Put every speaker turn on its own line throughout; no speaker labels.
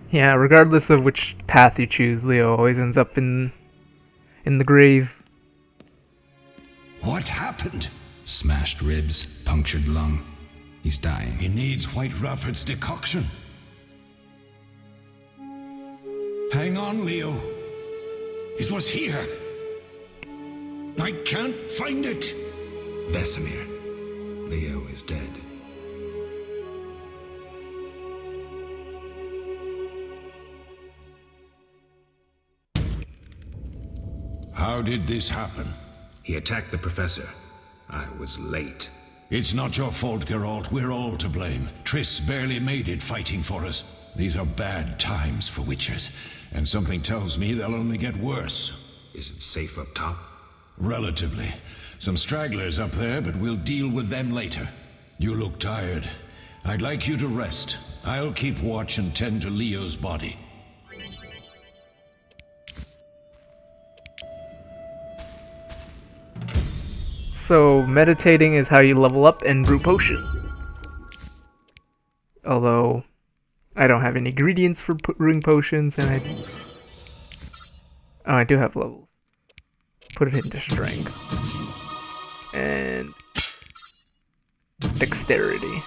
Yeah, regardless of which path you choose, Leo always ends up in the grave.
What happened?
Smashed ribs, punctured lung. He's dying.
He needs White Rufford's decoction. Hang on, Leo. It was here. I can't find it.
Vesemir. Leo is dead.
How did this happen?
He attacked the professor. I was late.
It's not your fault, Geralt. We're all to blame. Triss barely made it fighting for us. These are bad times for witchers, and something tells me they'll only get worse.
Is it safe up top?
Relatively. Some stragglers up there, but we'll deal with them later. You look tired. I'd like you to rest. I'll keep watch and tend to Leo's body.
So meditating is how you level up and brew potion. Although I don't have any ingredients for brewing potions, and I do have levels. Put it into strength and dexterity.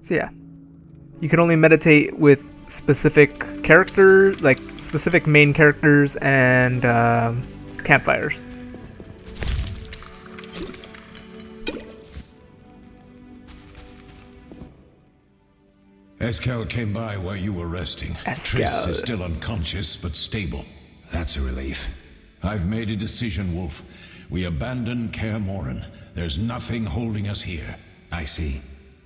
So yeah. You can only meditate with specific characters, like specific main characters and campfires.
Eskel came by while you were resting. Triss is still unconscious, but stable.
That's a relief.
I've made a decision, Wolf. We abandon Kaer Morhen. There's nothing holding us here.
I see.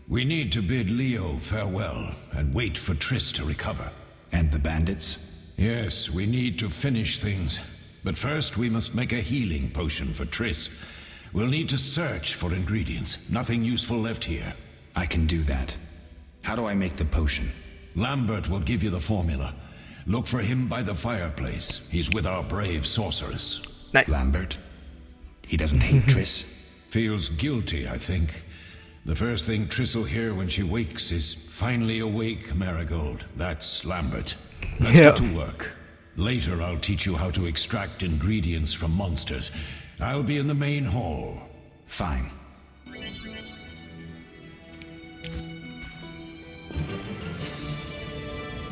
We need to bid Leo farewell and wait for Triss to recover.
And the bandits?
Yes, we need to finish things. But first we must make a healing potion for Triss. We'll need to search for ingredients. Nothing useful left here.
I can do that. How do I make the potion?
Lambert will give you the formula. Look for him by the fireplace. He's with our brave sorceress.
Nice.
Lambert? He doesn't hate Triss?
Feels guilty, I think. The first thing Triss will hear when she wakes is, "Finally awake, Marigold." That's Lambert. Let's get to work. Later I'll teach you how to extract ingredients from monsters. I'll be in the main hall.
Fine.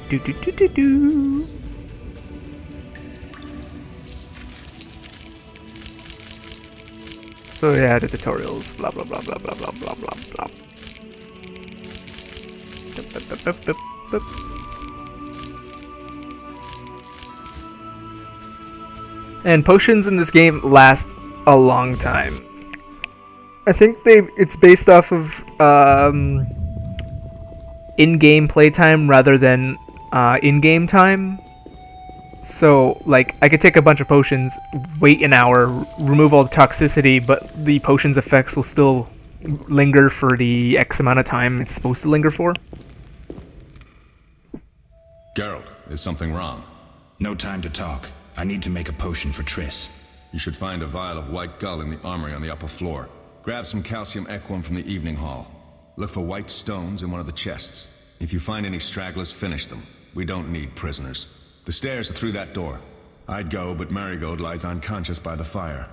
Do do do do do. So yeah, the tutorials, blah blah blah blah blah blah blah blah blah. And potions in this game last a long time. I think it's based off of in-game playtime rather than in-game time. So, like, I could take a bunch of potions, wait an hour, remove all the toxicity, but the potion's effects will still linger for the X amount of time it's supposed to linger for.
Geralt, is something wrong?
No time to talk. I need to make a potion for Triss.
You should find a vial of white gull in the armory on the upper floor. Grab some calcium equum from the evening hall. Look for white stones in one of the chests. If you find any stragglers, finish them. We don't need prisoners. The stairs are through that door. I'd go, but Marigold lies unconscious by the fire.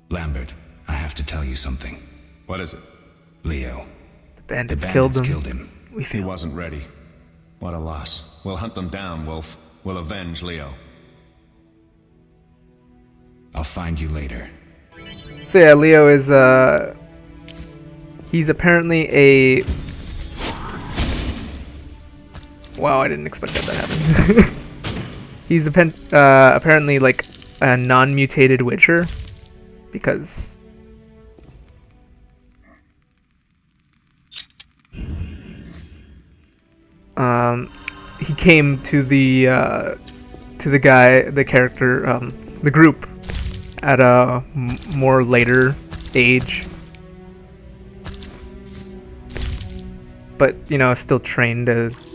Lambert, I have to tell you something.
What is it?
Leo.
The bandits,
killed
killed him.
He wasn't ready. What a loss. We'll hunt them down, Wolf. We'll avenge Leo.
I'll find you later.
So yeah, Leo is he's apparently a... Wow, I didn't expect that to happen. He's apparently like a non-mutated witcher, because he came to the character, the group at a more later age, but you know, still trained as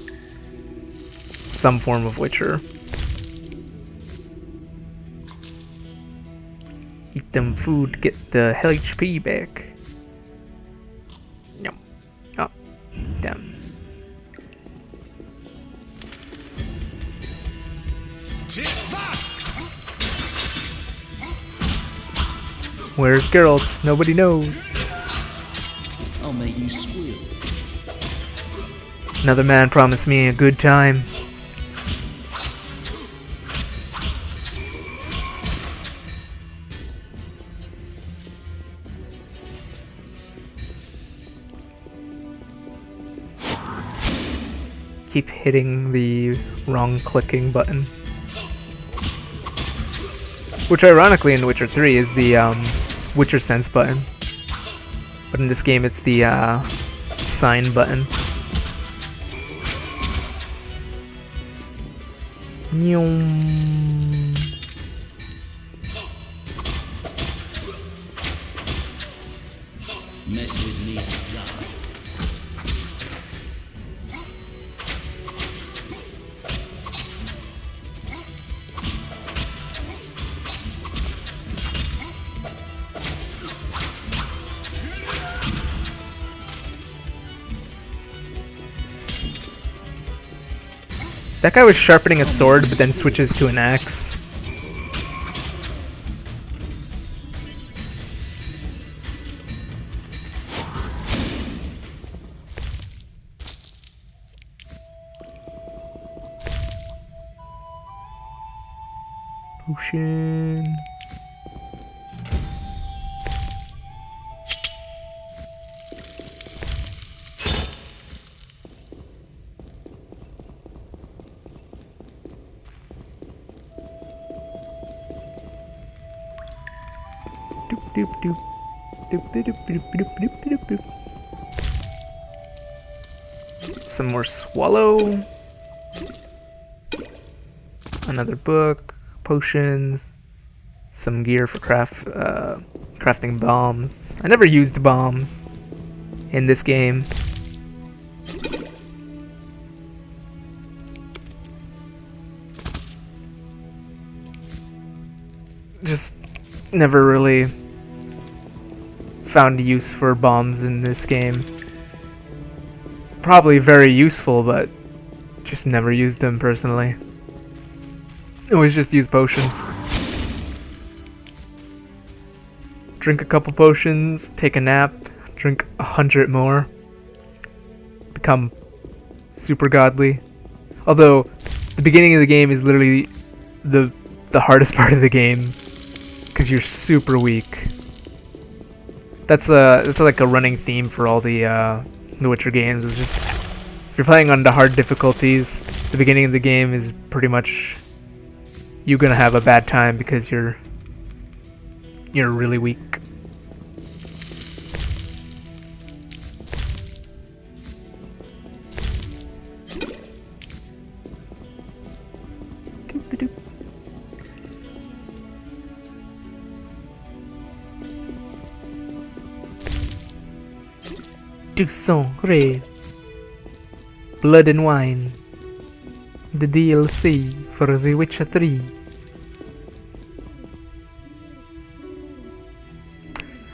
some form of witcher. Eat them food, get the HP back. Yum. Oh, damn. Where's Geralt? Nobody knows.
I'll make you squeal.
Another man promised me a good time. Keep hitting the wrong clicking button. Which ironically in Witcher 3 is the Witcher Sense button. But in this game it's the sign button.
Mess with me and die.
That guy was sharpening a sword, but then switches to an axe. Potion. Doop doop. Doop doop doop doop doop doop doop doop. Some more swallow. Another book, potions, some gear for crafting bombs. I never used bombs in this game. Just never really found use for bombs in this game. Probably very useful, but just never used them personally. Always just use potions. Drink a couple potions, take a nap, drink 100 more. Become super godly. Although, the beginning of the game is literally the hardest part of the game. Because you're super weak. That's like a running theme for all the Witcher games. It's just if you're playing on the hard difficulties, the beginning of the game is pretty much you're gonna have a bad time because you're really weak. Du sang red. Blood and Wine. The DLC for The Witcher 3.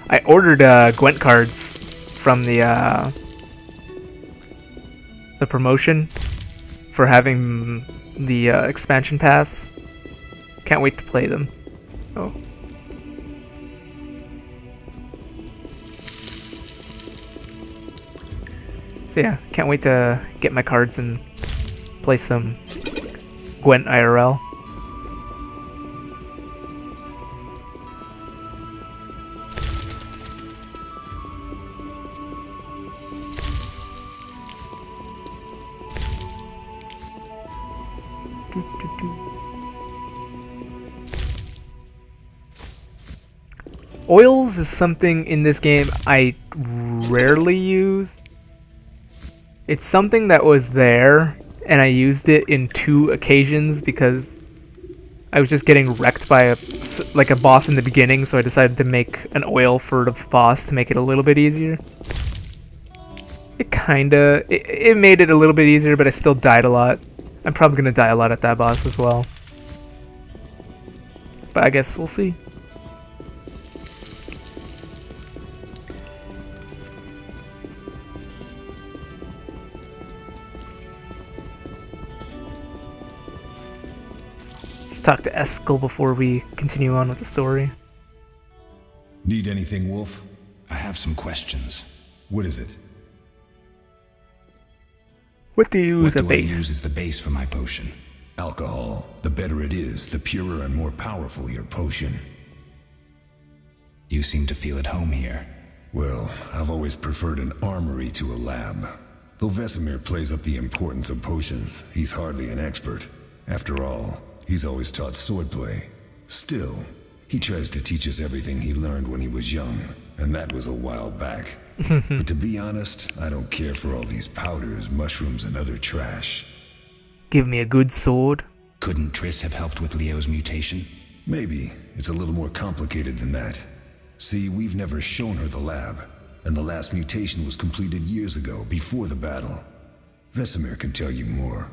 I ordered Gwent cards from the promotion for having the expansion pass. Can't wait to play them. Oh. So yeah, can't wait to get my cards and play some Gwent IRL. Oils is something in this game I rarely use. It's something that was there, and I used it in 2 occasions because I was just getting wrecked by a boss in the beginning, so I decided to make an oil for the boss to make it a little bit easier. It made it a little bit easier, but I still died a lot. I'm probably gonna die a lot at that boss as well. But I guess we'll see. Let's talk to Eskel before we continue on with the story.
Need anything, Wolf?
I have some questions.
What is it?
What do you use
What
a
do I
base?
use as the base for my potion?
Alcohol. The better it is, the purer and more powerful your potion.
You seem to feel at home here.
Well, I've always preferred an armory to a lab. Though Vesemir plays up the importance of potions, he's hardly an expert. After all, he's always taught swordplay. Still, he tries to teach us everything he learned when he was young, and that was a while back. But to be honest, I don't care for all these powders, mushrooms, and other trash.
Give me a good sword.
Couldn't Triss have helped with Leo's mutation?
Maybe. It's a little more complicated than that. See, we've never shown her the lab, and the last mutation was completed years ago, before the battle. Vesemir can tell you more.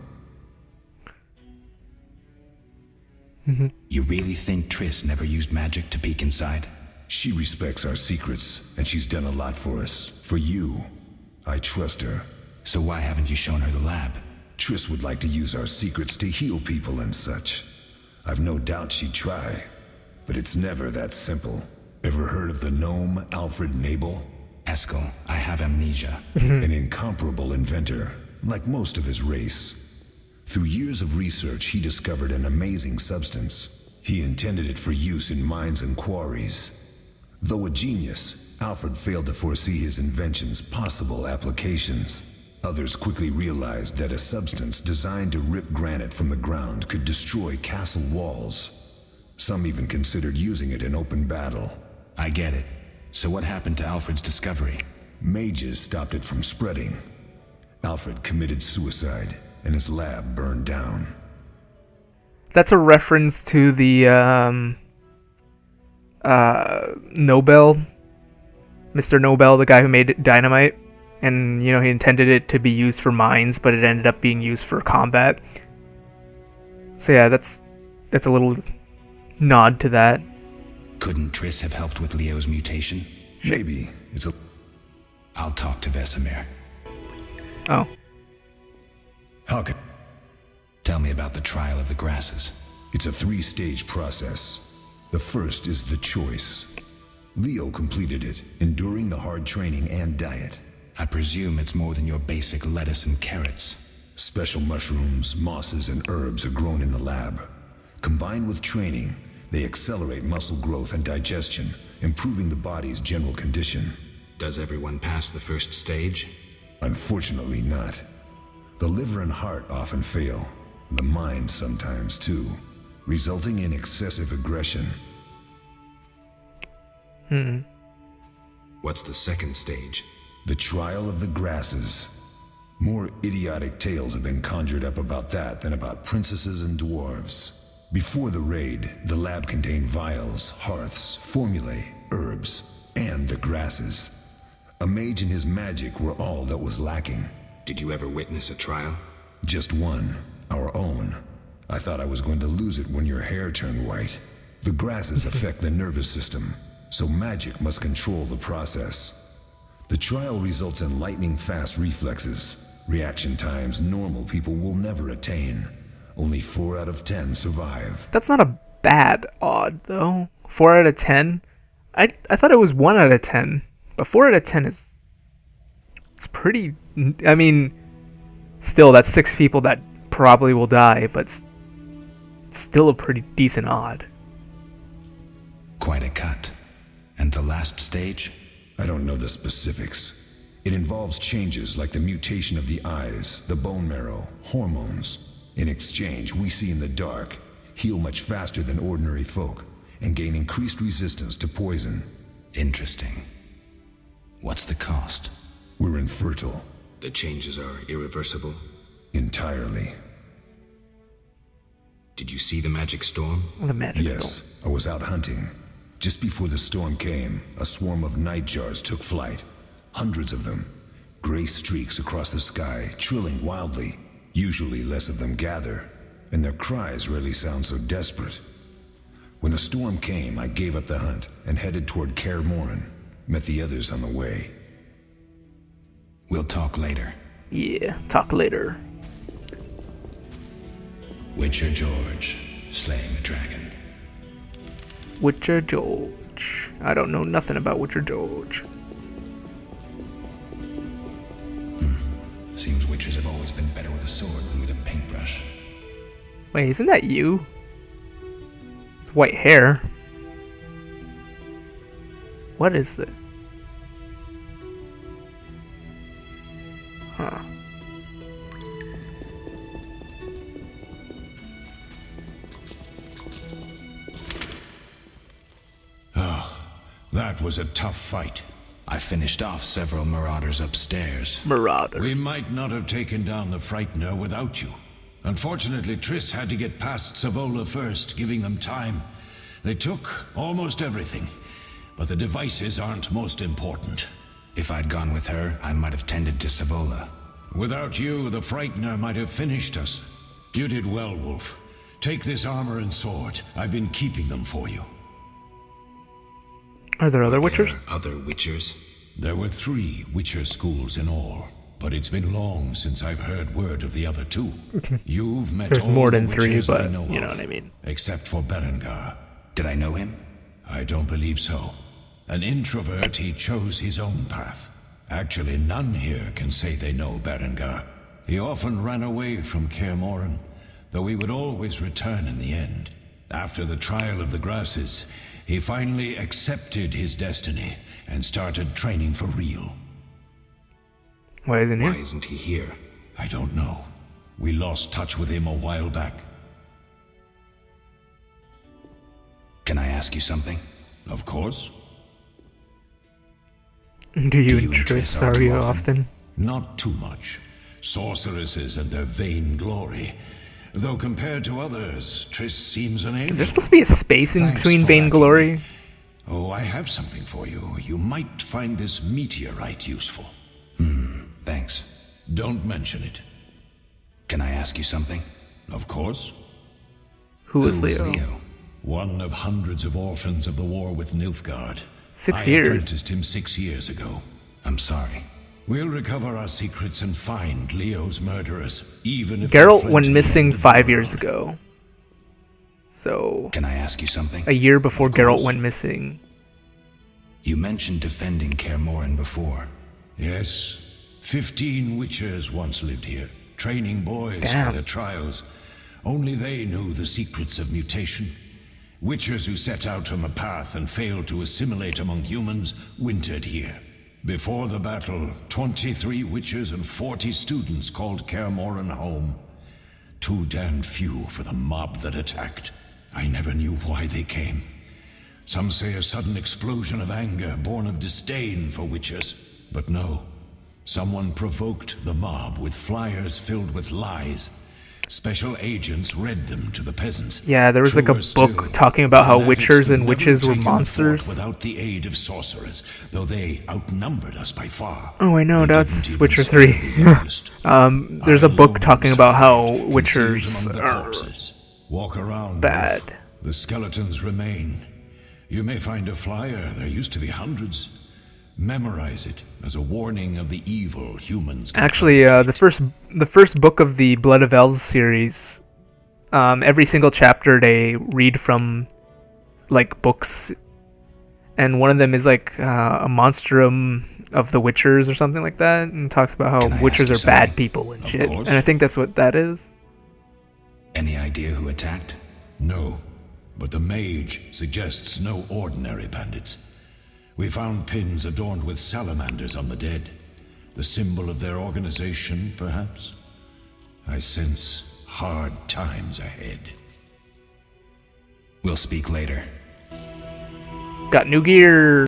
You really think Triss never used magic to peek inside?
She respects our secrets, and she's done a lot for us. For you. I trust her.
So why haven't you shown her the lab?
Triss would like to use our secrets to heal people and such. I've no doubt she'd try, but it's never that simple. Ever heard of the gnome Alfred Nabel?
Eskel, I have amnesia.
An incomparable inventor, like most of his race. Through years of research, he discovered an amazing substance. He intended it for use in mines and quarries. Though a genius, Alfred failed to foresee his invention's possible applications. Others quickly realized that a substance designed to rip granite from the ground could destroy castle walls. Some even considered using it in open battle.
I get it. So what happened to Alfred's discovery?
Mages stopped it from spreading. Alfred committed suicide, and his lab burned down.
That's a reference to the Nobel, Mr. Nobel, the guy who made dynamite, and he intended it to be used for mines, but it ended up being used for combat. So yeah, that's a little nod to that.
Couldn't Triss have helped with Leo's mutation?
Maybe. It's a...
I'll talk to Vesemir.
Oh,
How can...
Tell me about the trial of the grasses.
It's a 3-stage process. The first is the choice. Leo completed it, enduring the hard training and diet.
I presume it's more than your basic lettuce and carrots.
Special mushrooms, mosses, and herbs are grown in the lab. Combined with training, they accelerate muscle growth and digestion, improving the body's general condition.
Does everyone pass the first stage?
Unfortunately not. The liver and heart often fail. The mind sometimes too, resulting in excessive aggression.
What's the second stage?
The trial of the grasses. More idiotic tales have been conjured up about that than about princesses and dwarves. Before the raid, the lab contained vials, hearths, formulae, herbs, and the grasses. A mage and his magic were all that was lacking.
Did you ever witness a trial?
Just one, our own. I thought I was going to lose it when your hair turned white. The grasses affect the nervous system, so magic must control the process. The trial results in lightning-fast reflexes, reaction times normal people will never attain. Only 4 out of 10 survive.
that's not a bad odd though. 4 out of 10. I thought it was 1 out of 10, but 4 out of 10 is it's pretty. I mean, still that's 6 people that probably will die, but it's still a pretty decent odd.
Quite a cut. And the last stage?
I don't know the specifics. It involves changes like the mutation of the eyes, the bone marrow, hormones. In exchange, we see in the dark, heal much faster than ordinary folk, and gain increased resistance to poison.
Interesting. What's the cost?
We're infertile.
The changes are irreversible?
Entirely.
Did you see the magic storm?
The magic
Yes,
stone.
I was out hunting. Just before the storm came, a swarm of nightjars took flight. Hundreds of them. Gray streaks across the sky, trilling wildly. Usually less of them gather, and their cries rarely sound so desperate. When the storm came, I gave up the hunt and headed toward Kaer Morhen. Met the others on the way.
We'll talk later.
Yeah, talk later.
Witcher George. slaying a dragon.
Witcher George. I don't know nothing about Witcher George.
Seems witchers have always been better with a sword than with a paintbrush.
Wait, isn't that you? It's white hair. What is this? Huh.
That was a tough fight.
I finished off several marauders upstairs.
Marauder.
We might not have taken down the Frightener without you. Unfortunately, Triss had to get past Savola first, giving them time. They took almost everything, but the devices aren't most important.
If I'd gone with her, I might have tended to Savola.
Without you, the Frightener might have finished us. You did well, Wolf. Take this armor and sword. I've been keeping them for you.
Are there other
Are
Witchers?
there other Witchers?
There were 3 Witcher schools in all, but it's been long since I've heard word of the other 2. You've met
There's
all
more
the
than 3,
Witchers I
but
know
you know
of,
what I mean.
except for Berengar.
Did I know him?
I don't believe so. An introvert, he chose his own path. Actually, none here can say they know Berengar. He often ran away from Kaer Morhen, though he would always return in the end. After the trial of the grasses, he finally accepted his destiny and started training for real.
Why isn't
Why
he?
isn't he here?
I don't know. We lost touch with him a while back.
Can I ask you something?
Of course.
Do you
you
and
and
Triss
Triss argue
argue
often?
often?
Not too much. Sorceresses and their vain glory. Though compared to others, Triss seems an angel.
Is there supposed to be a space in
Thanks
between
for
Vainglory?
Oh, I have something for you. You might find this meteorite useful.
Thanks.
Don't mention it.
Can I ask you something?
Of course.
Who is
Who
Leo?
One of hundreds of orphans of the war with Nilfgaard.
6
I
years.
apprenticed him 6 years ago.
I'm sorry.
We'll recover our secrets and find Leo's murderers, even if
Geralt
they fled
went
to the
missing
end of the
5 years
world.
ago. So,
Can I ask you something?
a year before
Of
Geralt
course.
went missing.
You mentioned defending Kaer Morhen before.
Yes. 15 witchers once lived here, training boys
Damn.
for their trials. Only they knew the secrets of mutation. Witchers who set out on the path and failed to assimilate among humans wintered here. Before the battle, 23 witchers and 40 students called Kaer Morhen home. Too damned few for the mob that attacked. I never knew why they came. Some say a sudden explosion of anger born of disdain for witchers. But no. Someone provoked the mob with flyers filled with lies. Special agents read them to the peasants.
Yeah, there was like a
Truer
book
still,
talking about how
fanatics
witchers
could
and
never
witches
have
were
taken the fort
monsters.
without the aid of sorcerers, though they outnumbered us by far.
Oh, I know,
They
that's
didn't even
Witcher
spare
3.
the youngest.
There's a
I
book
alone
talking about how
survived, concealed
witchers
among the
are
corpses. Walk around.
bad.
Wolf. The skeletons remain. You may find a flyer. There used to be hundreds. Memorize it as a warning of the evil humans. can
Actually, the first book of the Blood of Elves series, every single chapter they read from like books, and one of them is like a monstrum of the Witchers or something like that, and talks about
Can I
how
ask
Witchers
you
are bad
something?
people and
Of
shit.
course.
And I think that's what that is.
Any idea who attacked?
No, but the mage suggests no ordinary bandits. We found pins adorned with salamanders on the dead. The symbol of their organization, perhaps? I sense hard times ahead.
We'll speak later.
Got new gear.